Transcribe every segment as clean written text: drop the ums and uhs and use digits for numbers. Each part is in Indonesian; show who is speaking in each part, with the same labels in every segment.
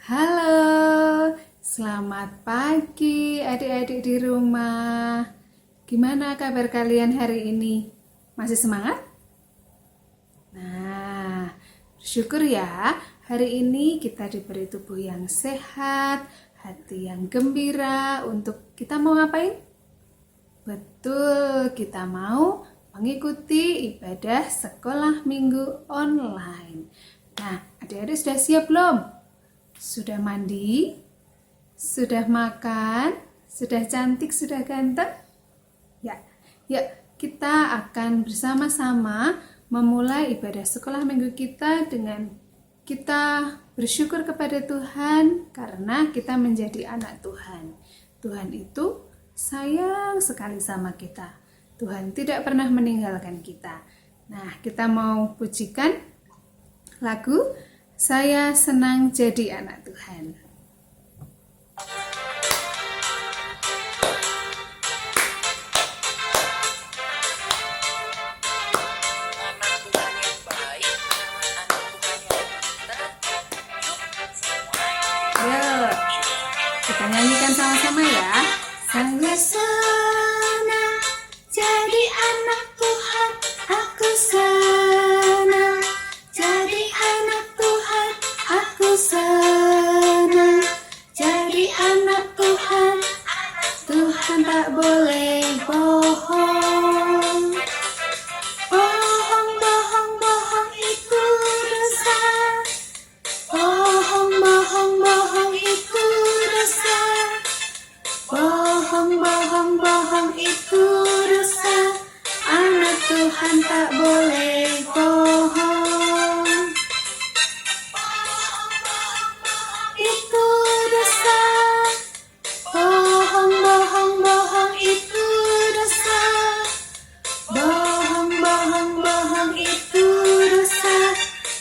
Speaker 1: Halo, selamat pagi adik-adik di rumah. Gimana kabar kalian hari ini? Masih semangat? Nah, bersyukur ya, hari ini kita diberi tubuh yang sehat, hati yang gembira untuk kita mau ngapain? Betul, kita mau mengikuti ibadah sekolah minggu online. Nah, adik-adik sudah siap belum? Sudah mandi? Sudah makan? Sudah cantik? Sudah ganteng? Ya, yuk kita akan bersama-sama memulai ibadah sekolah minggu kita dengan kita bersyukur kepada Tuhan karena kita menjadi anak Tuhan. Tuhan itu sayang sekali sama kita. Tuhan tidak pernah meninggalkan kita. Nah, kita mau pujikan lagu Saya Senang Jadi Anak Tuhan. Yuk, kita nyanyikan sama-sama ya. Saya senang jadi anak Tuhan, aku senang jadi anak Tuhan, aku senang jadi anak Tuhan. Tuhan tak boleh bohong. Bohong, bohong, bohong itu dosa. Bohong, bohong, bohong itu dosa. Bohong, bohong, bohong itu dosa. Anak Tuhan tak boleh bohong. Itu dosa. Bohong, bohong, bohong itu dosa. Bohong, bohong, bohong itu dosa.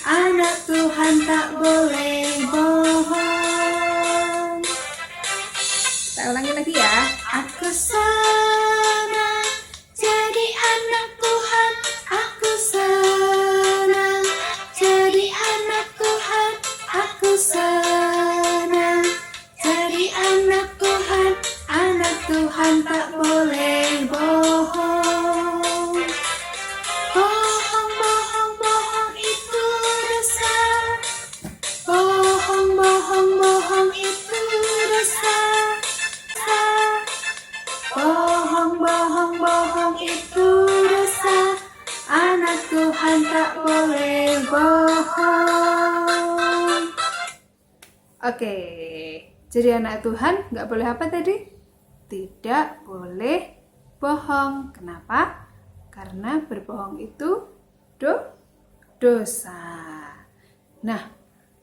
Speaker 1: Anak Tuhan tak boleh bohong. Kita ulangi lagi ya. Aku senang jadi anak Tuhan. Aku senang jadi anak Tuhan. Aku senang jadi anak Tuhan. Anak Tuhan tak boleh bohong. Bohong, bohong, bohong itu dosa. Bohong, bohong, bohong itu dosa. Bohong, bohong, bohong itu dosa. Anak Tuhan tak boleh bohong. Oke, jadi anak Tuhan nggak boleh apa tadi? Tidak boleh bohong. Kenapa? Karena berbohong itu dosa. Nah,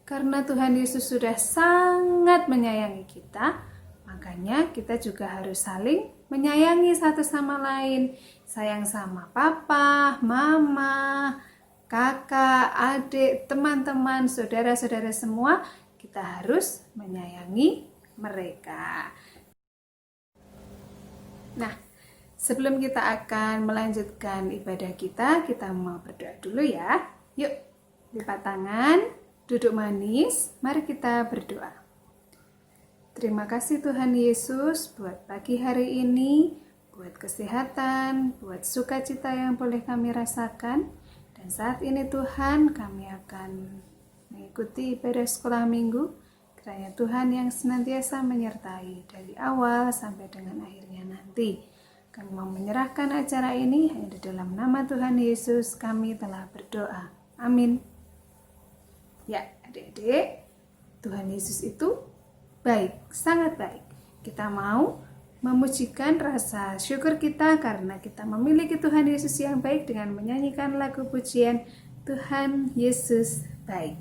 Speaker 1: karena Tuhan Yesus sudah sangat menyayangi kita, makanya kita juga harus saling menyayangi satu sama lain. Sayang sama papa, mama, kakak, adik, teman-teman, saudara-saudara semua, kita harus menyayangi mereka. Nah, sebelum kita akan melanjutkan ibadah kita mau berdoa dulu ya. Yuk, lipat tangan, duduk manis, mari kita berdoa. Terima kasih Tuhan Yesus buat pagi hari ini, buat kesehatan, buat sukacita yang boleh kami rasakan. Dan saat ini Tuhan, kami akan mengikuti ibadah sekolah minggu. Kiranya Tuhan yang senantiasa menyertai dari awal sampai dengan akhirnya nanti. Kami mau menyerahkan acara ini hanya di dalam nama Tuhan Yesus kami telah berdoa. Amin. Ya, adik-adik, Tuhan Yesus itu baik, sangat baik. Kita mau memujikan rasa syukur kita karena kita memiliki Tuhan Yesus yang baik dengan menyanyikan lagu pujian Tuhan Yesus baik.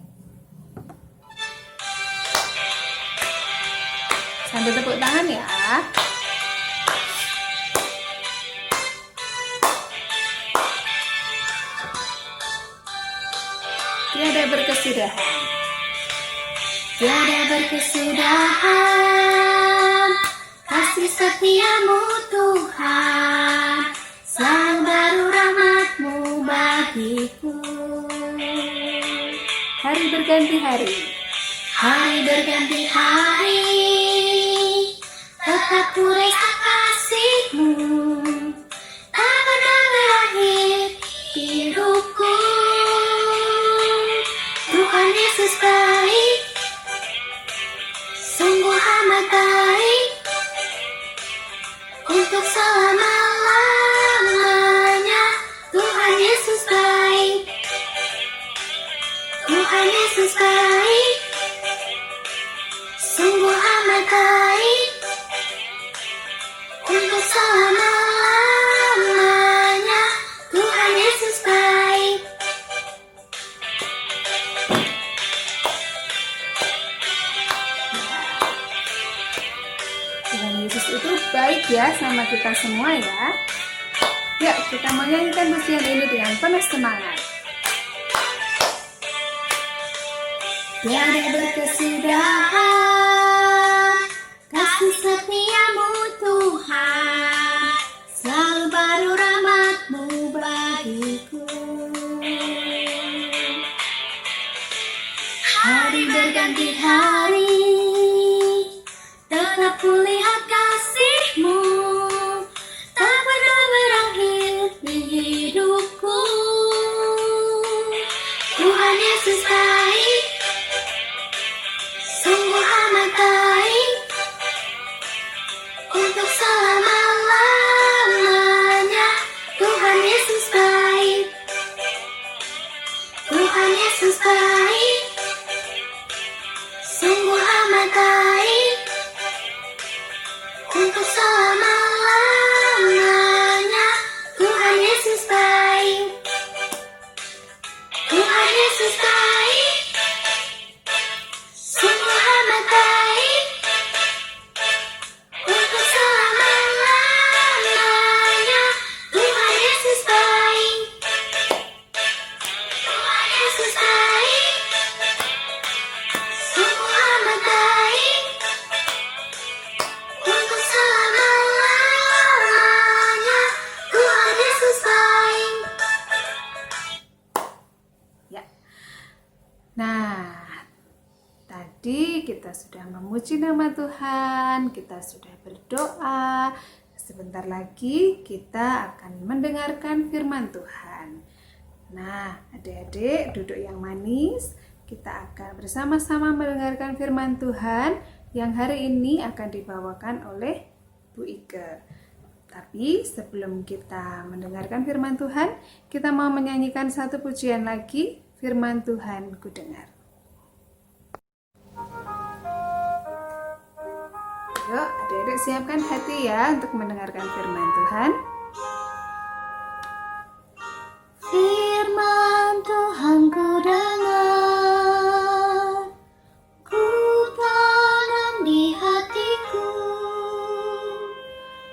Speaker 1: Sambil tepuk tangan ya. Tiada berkesudahan. Tiada berkesudahan kasih setiamu Tuhan, selalu baru rahmat-Mu bagiku. Hari berganti hari,
Speaker 2: Hari berganti hari, tetap ku rasa kasih-Mu, tak pernah berakhir hidupku. Tuhan Yesus baik, sungguh amat baik, untuk selama-lamanya. Tuhan Yesus baik, Tuhan Yesus baik, sungguh amat baik, untuk selama-lamanya. Tuhan Yesus baik.
Speaker 1: Tuhan Yesus itu baik ya sama kita semua ya. Yuk kita menyanyikan pujian ini dengan penuh semangat.
Speaker 2: Tiada berkesudahan kasih setia-Mu Tuhan, selalu baru rahmat-Mu bagiku. Hari berganti hari, tetap ku lihat kasih-Mu, tak pernah berakhir di hidupku. Tuhan Yesus baik, sungguh amat baik, untuk selama-lamanya. Tuhan Yesus baik, Tuhan Yesus baik, sungguh amat baik, untuk selama-lamanya. Tuhan Yesus baik, Tuhan Yesus baik, sungguh amat baik, untuk selama-lamanya. Tuhan Yesus baik, Tuhan Yesus baik, sungguh amat baik, untuk selama-lamanya. Tuhan Yesus baik.
Speaker 1: Ya. Nah, tadi kita sudah memuji nama Tuhan, kita sudah berdoa. Sebentar lagi kita akan mendengarkan firman Tuhan. Nah, adik-adik duduk yang manis. Kita akan bersama-sama mendengarkan firman Tuhan yang hari ini akan dibawakan oleh Bu Ike. Tapi sebelum kita mendengarkan firman Tuhan, kita mau menyanyikan satu pujian lagi, Firman Tuhan Ku Dengar. Yuk, adik-adik siapkan hati ya untuk mendengarkan firman Tuhan.
Speaker 2: Firman Tuhan ku dengar, ku tanam di hatiku,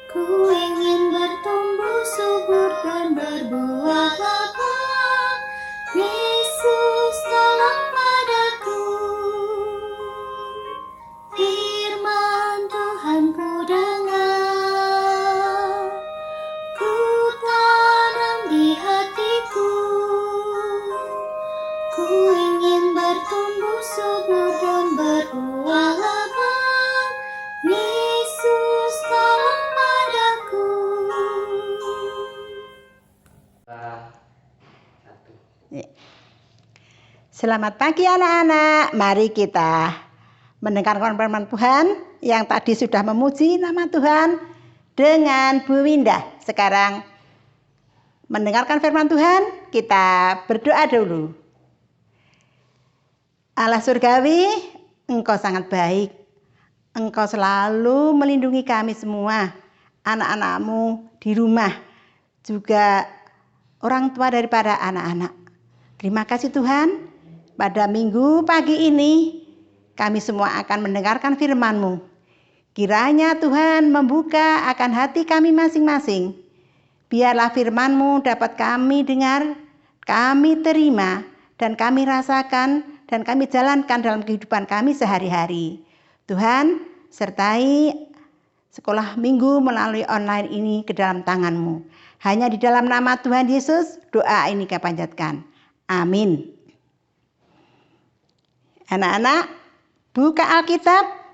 Speaker 2: ku ingin bertumbuh subur dan berbuah lebat. Yesus tolong padaku. Firman Tuhan ku dengar, ku tanam di hatiku, ku ingin bertumbuh subur dan berbuah lebat. Yesus tolong padaku.
Speaker 3: Selamat pagi anak-anak, mari kita mendengarkan firman Tuhan yang tadi sudah memuji nama Tuhan dengan Bu Windah. Sekarang mendengarkan firman Tuhan, kita berdoa dulu. Allah surgawi, Engkau sangat baik. Engkau selalu melindungi kami semua, anak-anak-Mu di rumah, juga orang tua daripada anak-anak. Terima kasih Tuhan. Pada minggu pagi ini, kami semua akan mendengarkan firman-Mu. Kiranya Tuhan membuka akan hati kami masing-masing. Biarlah firman-Mu dapat kami dengar, kami terima, dan kami rasakan, dan kami jalankan dalam kehidupan kami sehari-hari. Tuhan, sertai sekolah minggu melalui online ini ke dalam tangan-Mu. Hanya di dalam nama Tuhan Yesus, doa ini kami panjatkan. Amin. Anak-anak, Buka Alkitab.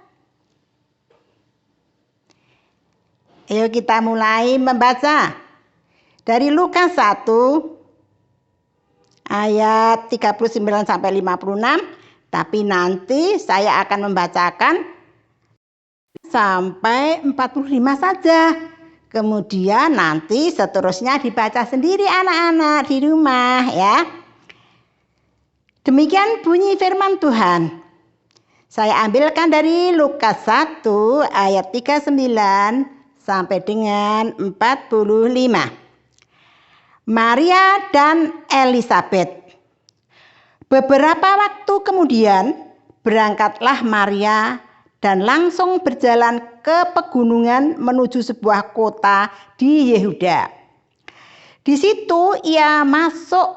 Speaker 3: Ayo kita mulai membaca. Dari Lukas 1 ayat 39 sampai 56. Tapi nanti saya akan membacakan sampai 45 saja. Kemudian nanti seterusnya dibaca sendiri anak-anak di rumah ya. Demikian bunyi firman Tuhan. Saya ambilkan dari Lukas 1 ayat 39 sampai dengan 45. Maria dan Elisabet. Beberapa waktu kemudian berangkatlah Maria dan langsung berjalan ke pegunungan menuju sebuah kota di Yehuda. Di situ ia masuk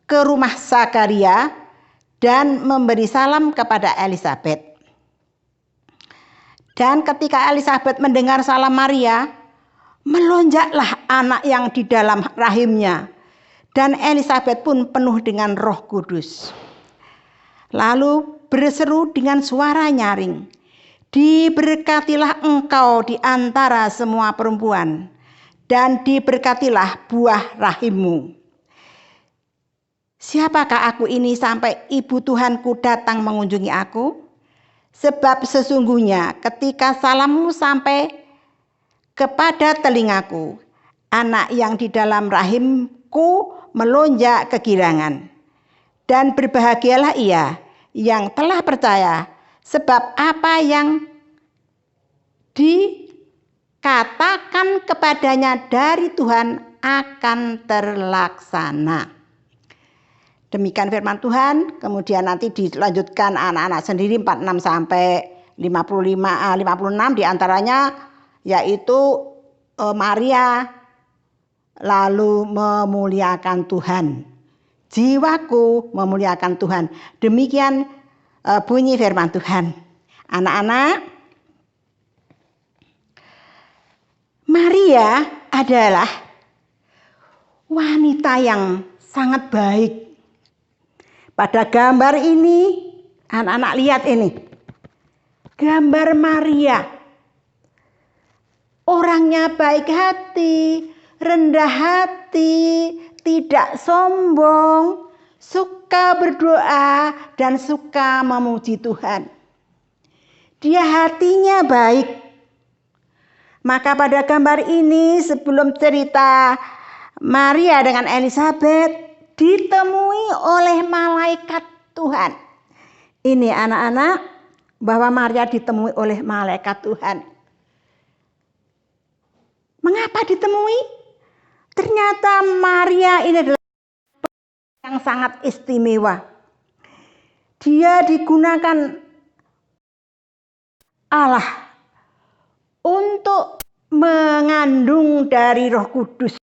Speaker 3: ke rumah Zakaria dan memberi salam kepada Elisabet. Dan ketika Elisabet mendengar salam Maria, melonjaklah anak yang di dalam rahimnya. Dan Elisabet pun penuh dengan Roh Kudus. Lalu berseru dengan suara nyaring, "Diberkatilah engkau di antara semua perempuan, dan diberkatilah buah rahimmu. Siapakah aku ini sampai ibu Tuhanku datang mengunjungi aku? Sebab sesungguhnya ketika salammu sampai kepada telingaku, anak yang di dalam rahimku melonjak kegirangan. Dan berbahagialah ia yang telah percaya, sebab apa yang dikatakan kepadanya dari Tuhan akan terlaksana." Demikian firman Tuhan. Kemudian nanti dilanjutkan anak-anak sendiri 46 sampai 56 diantaranya yaitu Maria lalu memuliakan Tuhan. Jiwaku memuliakan Tuhan. Demikian bunyi firman Tuhan. Anak-anak, Maria adalah wanita yang sangat baik. Pada gambar ini, anak-anak lihat ini. Gambar Maria. Orangnya baik hati, rendah hati, tidak sombong, suka berdoa dan suka memuji Tuhan. Dia hatinya baik. Maka pada gambar ini sebelum cerita Maria dengan Elisabet ditemui oleh malaikat Tuhan. Ini anak-anak bahwa Maria ditemui oleh malaikat Tuhan. Mengapa ditemui? Ternyata Maria ini adalah yang sangat istimewa. Dia digunakan Allah untuk mengandung dari Roh Kudus.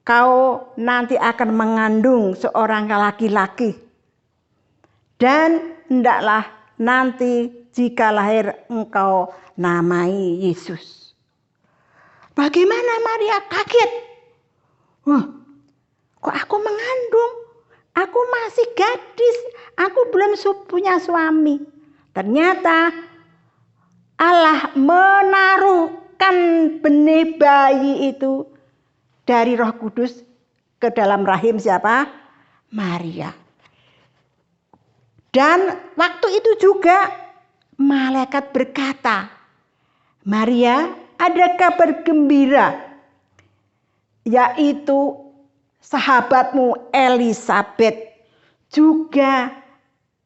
Speaker 3: Kau nanti akan mengandung seorang laki-laki. Dan hendaklah nanti jika lahir engkau namai Yesus. Bagaimana Maria kaget? Kok aku mengandung? Aku masih gadis. Aku belum punya suami. Ternyata Allah menaruhkan benih bayi itu dari Roh Kudus ke dalam rahim siapa? Maria. Dan waktu itu juga malaikat berkata, "Maria, ada kabar gembira, yaitu sahabatmu Elisabet juga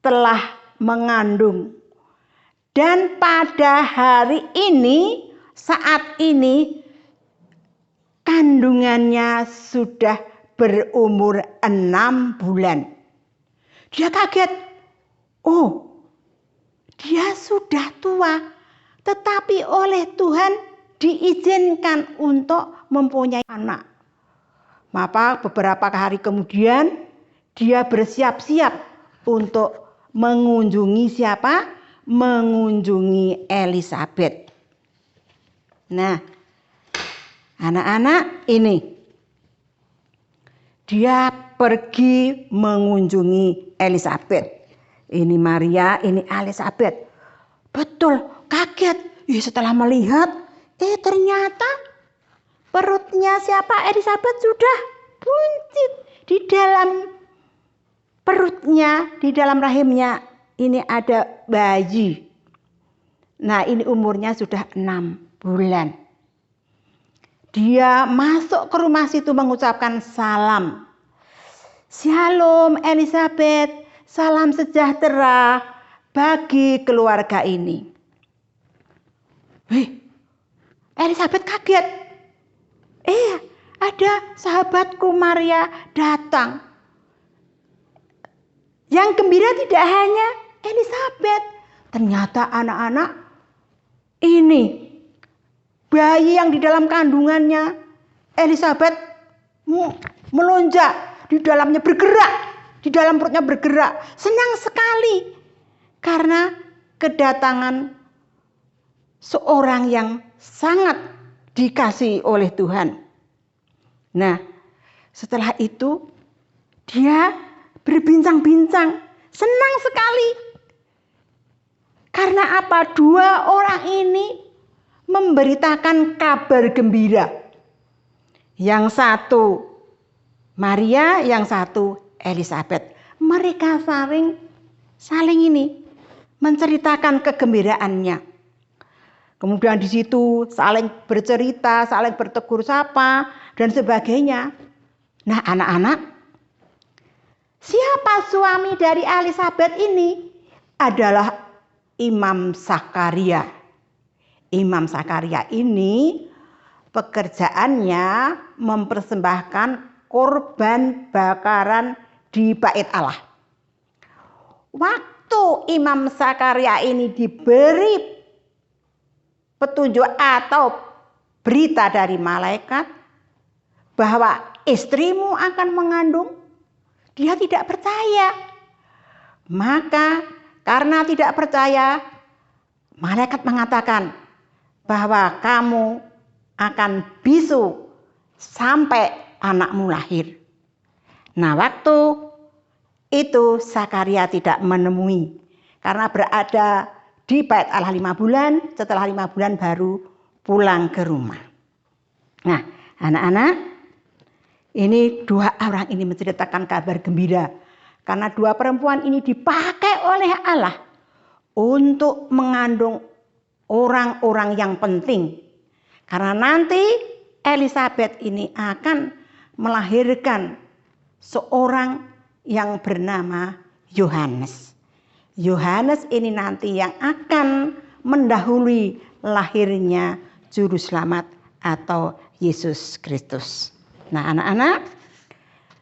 Speaker 3: telah mengandung. Dan pada hari ini, saat ini, kandungannya sudah berumur 6 bulan. Dia kaget. Oh, dia sudah tua. Tetapi oleh Tuhan diizinkan untuk mempunyai anak. Maka beberapa hari kemudian dia bersiap-siap untuk mengunjungi siapa? Mengunjungi Elisabet. Nah, anak-anak ini dia pergi mengunjungi Elisabet. Ini Maria, ini Elizabeth. Betul, kaget. Setelah melihat, ternyata perutnya siapa? Elizabeth sudah buncit. Di dalam perutnya, di dalam rahimnya, ini ada bayi. Nah, ini umurnya sudah 6 bulan. Dia masuk ke rumah situ mengucapkan salam. Shalom Elizabeth, salam sejahtera bagi keluarga ini. Elizabeth kaget. Ada sahabatku Maria datang. Yang gembira tidak hanya Elizabeth, ternyata anak-anak ini, bayi yang di dalam kandungannya Elizabeth melonjak, di dalamnya bergerak, di dalam perutnya bergerak. Senang sekali karena kedatangan seorang yang sangat dikasihi oleh Tuhan. Nah, setelah itu dia berbincang-bincang, senang sekali. Karena apa? 2 orang ini memberitakan kabar gembira. Yang satu Maria, yang satu Elizabeth. Mereka saling ini menceritakan kegembiraannya. Kemudian di situ saling bercerita, saling bertegur sapa dan sebagainya. Nah, anak-anak, siapa suami dari Elizabeth ini? Adalah Imam Zakaria. Imam Zakaria ini pekerjaannya mempersembahkan korban bakaran di Bait Allah. Waktu Imam Zakaria ini diberi petunjuk atau berita dari malaikat bahwa istrimu akan mengandung, dia tidak percaya. Maka karena tidak percaya, malaikat mengatakan bahwa kamu akan bisu sampai anakmu lahir. Nah, waktu itu Zakaria tidak menemui karena berada di Bait Allah 5 bulan, setelah 5 bulan baru pulang ke rumah. Nah, anak-anak, ini 2 orang ini menceritakan kabar gembira. Karena 2 perempuan ini dipakai oleh Allah untuk mengandung orang-orang yang penting. Karena nanti Elizabeth ini akan melahirkan seorang yang bernama Yohanes. Yohanes ini nanti yang akan mendahului lahirnya Juru Selamat atau Yesus Kristus. Nah, anak-anak,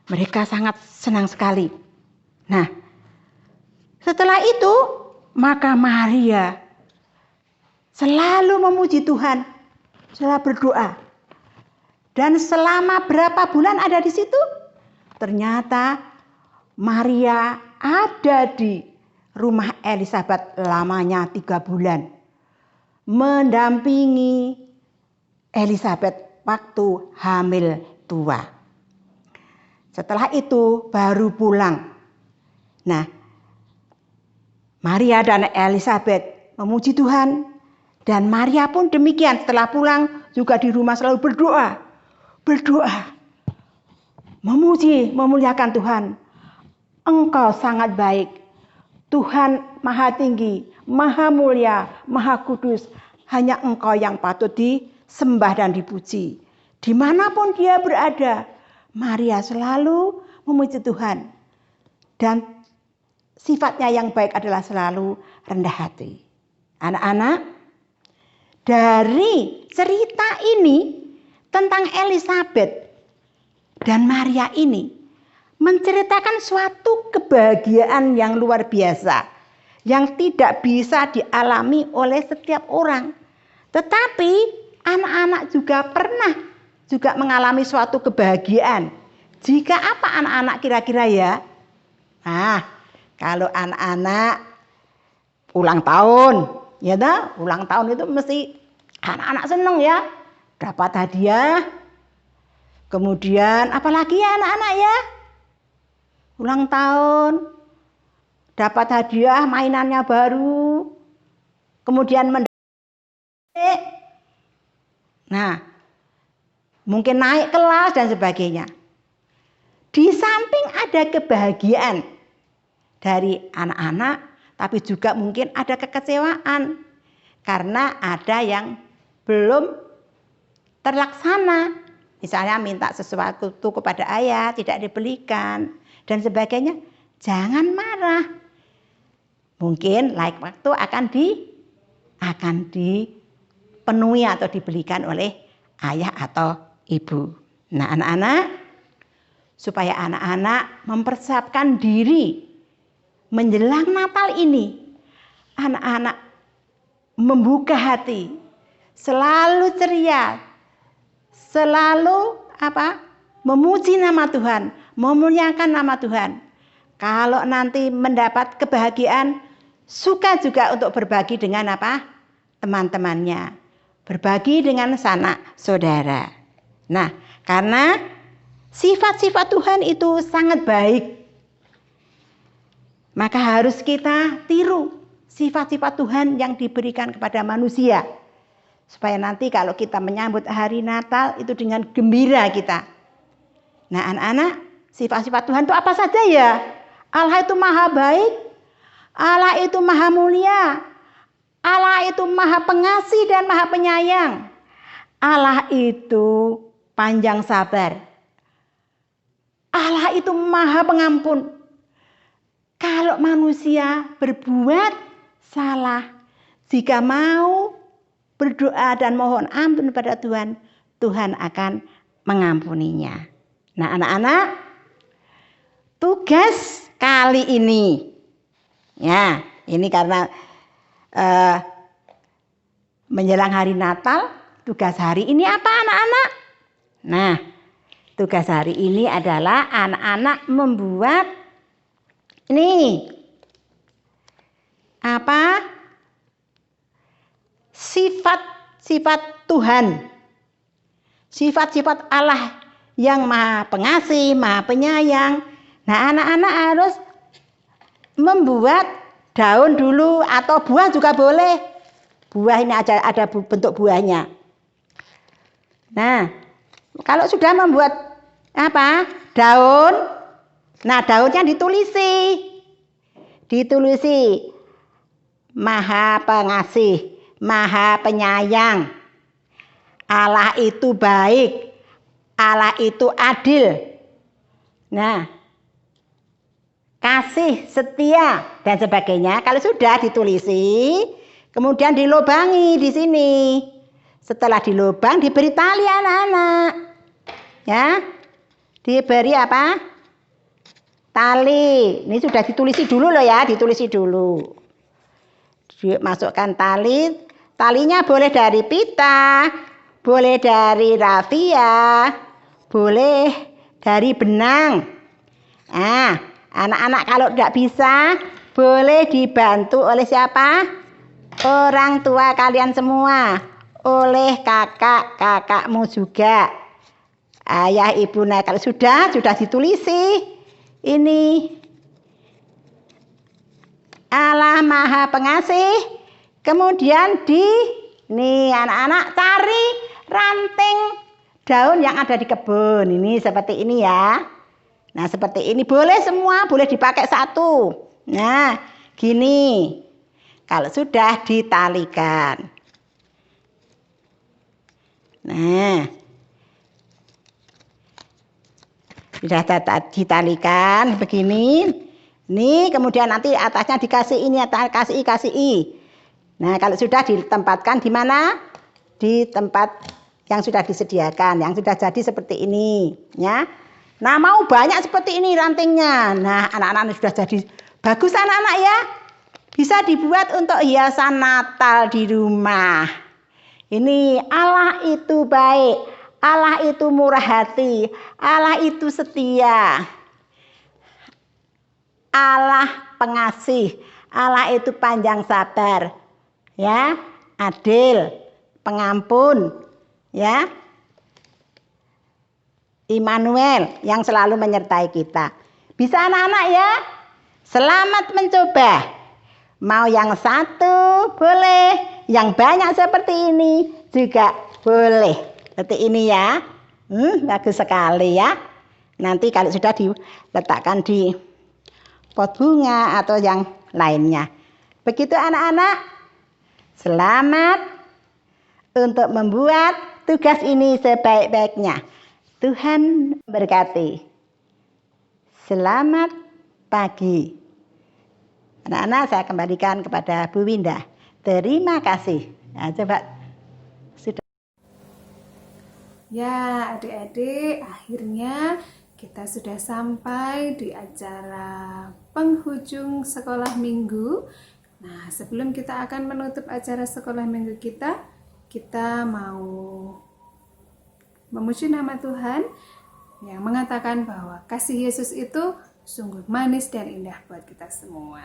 Speaker 3: mereka sangat senang sekali. Nah, setelah itu maka Maria selalu memuji Tuhan, selalu berdoa. Dan selama berapa bulan ada di situ? Ternyata Maria ada di rumah Elizabeth lamanya 3 bulan. Mendampingi Elizabeth waktu hamil tua. Setelah itu baru pulang. Nah, Maria dan Elizabeth memuji Tuhan. Dan Maria pun demikian, setelah pulang juga di rumah selalu berdoa. Berdoa. Memuji, memuliakan Tuhan. Engkau sangat baik. Tuhan Maha Tinggi, Maha Mulia, Maha Kudus. Hanya Engkau yang patut disembah dan dipuji. Dimanapun dia berada, Maria selalu memuji Tuhan. Dan sifatnya yang baik adalah selalu rendah hati. Anak-anak, dari cerita ini tentang Elizabeth dan Maria ini menceritakan suatu kebahagiaan yang luar biasa yang tidak bisa dialami oleh setiap orang. Tetapi anak-anak juga pernah juga mengalami suatu kebahagiaan. Jika apa anak-anak kira-kira ya? Nah, kalau anak-anak ulang tahun, ya dah, ulang tahun itu mesti anak-anak seneng ya, dapat hadiah. Kemudian apalagi ya anak-anak ya? Ulang tahun dapat hadiah mainannya baru, kemudian nah, mungkin naik kelas dan sebagainya. Di samping ada kebahagiaan dari anak-anak, tapi juga mungkin ada kekecewaan karena ada yang belum terlaksana. Misalnya minta sesuatu kepada ayah tidak dibelikan dan sebagainya. Jangan marah. Mungkin lain waktu akan dipenuhi atau dibelikan oleh ayah atau ibu. Nah, anak-anak, supaya anak-anak mempersiapkan diri menjelang Natal ini, anak-anak membuka hati, selalu ceria, selalu memuji nama Tuhan, memuliakan nama Tuhan. Kalau nanti mendapat kebahagiaan, suka juga untuk berbagi dengan teman-temannya, berbagi dengan sanak saudara. Nah, karena sifat-sifat Tuhan itu sangat baik, maka harus kita tiru sifat-sifat Tuhan yang diberikan kepada manusia. Supaya nanti kalau kita menyambut hari Natal itu dengan gembira kita. Nah, anak-anak, sifat-sifat Tuhan itu apa saja ya? Allah itu maha baik, Allah itu maha mulia, Allah itu maha pengasih dan maha penyayang, Allah itu panjang sabar, Allah itu maha pengampun. Kalau manusia berbuat salah, jika mau berdoa dan mohon ampun pada Tuhan, Tuhan akan mengampuninya. Nah, anak-anak, tugas kali ini, ya, ini karena menjelang hari Natal, tugas hari ini apa anak-anak? Nah, tugas hari ini adalah anak-anak membuat ini sifat-sifat Tuhan, sifat-sifat Allah yang maha pengasih, maha penyayang. Nah, anak-anak harus membuat daun dulu atau buah juga boleh. Buah ini ada bentuk buahnya. Nah, kalau sudah membuat daun, nah daunnya ditulisi maha pengasih, maha penyayang, Allah itu baik, Allah itu adil, nah kasih, setia dan sebagainya. Kalau sudah ditulisi, kemudian dilubangi di sini. Setelah dilubang diberi tali anak-anak, ya, diberi tali. Ini sudah ditulisi dulu loh ya, ditulisi dulu. Dimasukkan tali, talinya boleh dari pita, boleh dari rafia, boleh dari benang. Nah, anak-anak kalau tidak bisa, boleh dibantu oleh siapa? Orang tua kalian semua, oleh kakakmu juga, ayah ibu. Nah, kalau sudah ditulisi, ini Allah maha pengasih. Kemudian nih anak-anak cari ranting daun yang ada di kebun. Ini seperti ini ya. Nah, seperti ini boleh semua, boleh dipakai satu. Nah, gini. Kalau sudah ditalikan. Nah, sudah ditalikan begini. Nih, kemudian nanti atasnya dikasih ini, kasih i. Nah, kalau sudah ditempatkan di mana? Di tempat yang sudah disediakan, yang sudah jadi seperti ini, ya. Nah, mau banyak seperti ini rantingnya. Nah, anak-anak sudah jadi bagus anak-anak ya. Bisa dibuat untuk hiasan Natal di rumah. Ini Allah itu baik, Allah itu murah hati, Allah itu setia, Allah pengasih, Allah itu panjang sabar, ya, adil, pengampun, ya, Immanuel yang selalu menyertai kita. Bisa anak-anak ya? Selamat mencoba. Mau yang satu boleh, yang banyak seperti ini juga boleh. Seperti ini ya. Bagus sekali ya. Nanti kalau sudah diletakkan di pot bunga atau yang lainnya. Begitu anak-anak. Selamat untuk membuat tugas ini sebaik-baiknya. Tuhan berkati. Selamat pagi. Anak-anak, saya kembalikan kepada Bu Winda. Terima kasih. Nah, coba sudah.
Speaker 1: Ya, adik-adik, akhirnya kita sudah sampai di acara penghujung sekolah minggu. Nah, sebelum kita akan menutup acara sekolah minggu kita mau memuji nama Tuhan yang mengatakan bahwa kasih Yesus itu sungguh manis dan indah buat kita semua.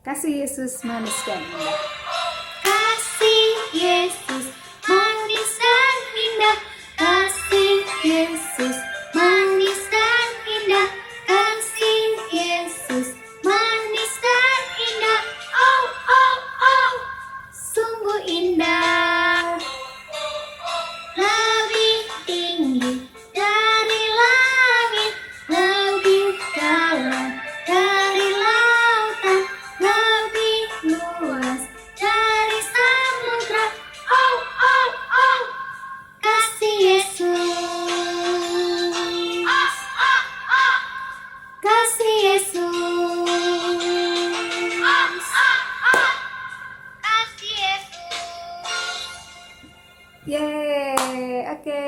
Speaker 1: Kasih Yesus manis dan indah.
Speaker 2: Kasih Yesus manis dan indah. Kasih Yesus manis dan indah. Kasih Yesus manis dan indah. Oh, oh, oh, sungguh indah. Lebih tinggi dari langit, lebih dalam dari lautan, lebih luas dari samudra. Oh, oh, oh, kasih Yesus. Kasih Yesus. Kasih Yesus.
Speaker 1: Yeay, oke.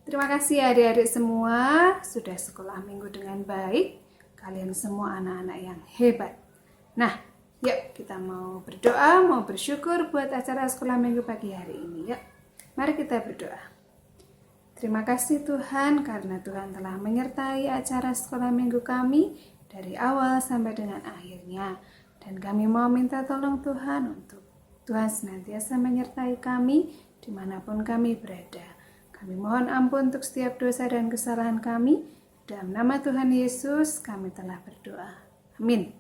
Speaker 1: Terima kasih adik-adik semua sudah sekolah minggu dengan baik. Kalian semua anak-anak yang hebat. Nah, yuk kita mau berdoa, mau bersyukur buat acara sekolah minggu pagi hari ini. Yuk, mari kita berdoa. Terima kasih Tuhan karena Tuhan telah menyertai acara sekolah minggu kami dari awal sampai dengan akhirnya. Dan kami mau minta tolong Tuhan untuk Tuhan senantiasa menyertai kami dimanapun kami berada. Kami mohon ampun untuk setiap dosa dan kesalahan kami. Dalam nama Tuhan Yesus kami telah berdoa. Amin.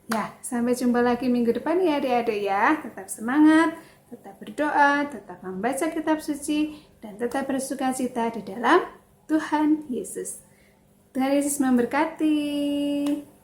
Speaker 1: Ya, sampai jumpa lagi minggu depan ya adik-adik ya. Tetap semangat, tetap berdoa, tetap membaca kitab suci, dan tetap bersukacita di dalam Tuhan Yesus. Tuhan Yesus memberkati.